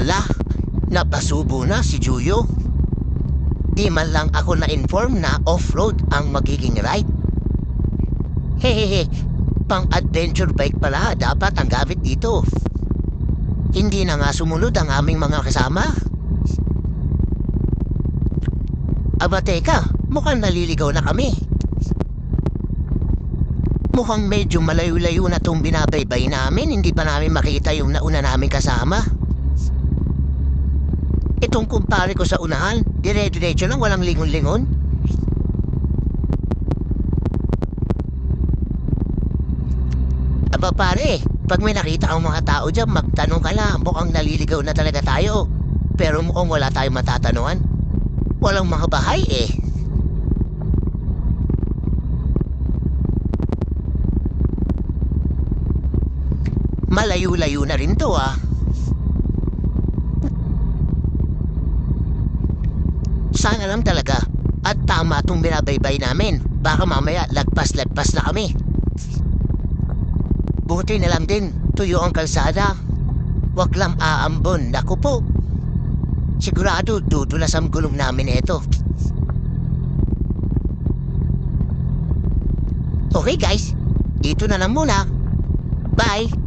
Hala, napasubo na si Juyo. Di man lang ako na-inform na off-road ang magiging ride. Hehehe, pang-adventure bike pala dapat ang gamit dito. Hindi na nga sumunod ang aming mga kasama. Aba teka, mukhang naliligaw na kami. Mukhang medyo malayo-layo na itong binabaybay namin. Hindi pa namin makita yung nauna namin kasama. Itong kumpare ko sa unahan, dire-diretso lang, walang lingon-lingon. Aba pare, pag may nakita kang mga tao dyan, magtanong ka lang. Mukhang naliligaw na talaga tayo. Pero mukhang wala tayong matatanungan. Walang mga bahay eh. Malayo-layo na rin to ah. Sana lang talaga. At tama itong binabaybay namin. Baka mamaya lagpas-lagpas na kami. Buti na lang din, tuyo ang kalsada. Wag lang aambon. Naku po. Sigurado dudulas ang gulong namin ito. Okay guys, dito na lang muna. Bye!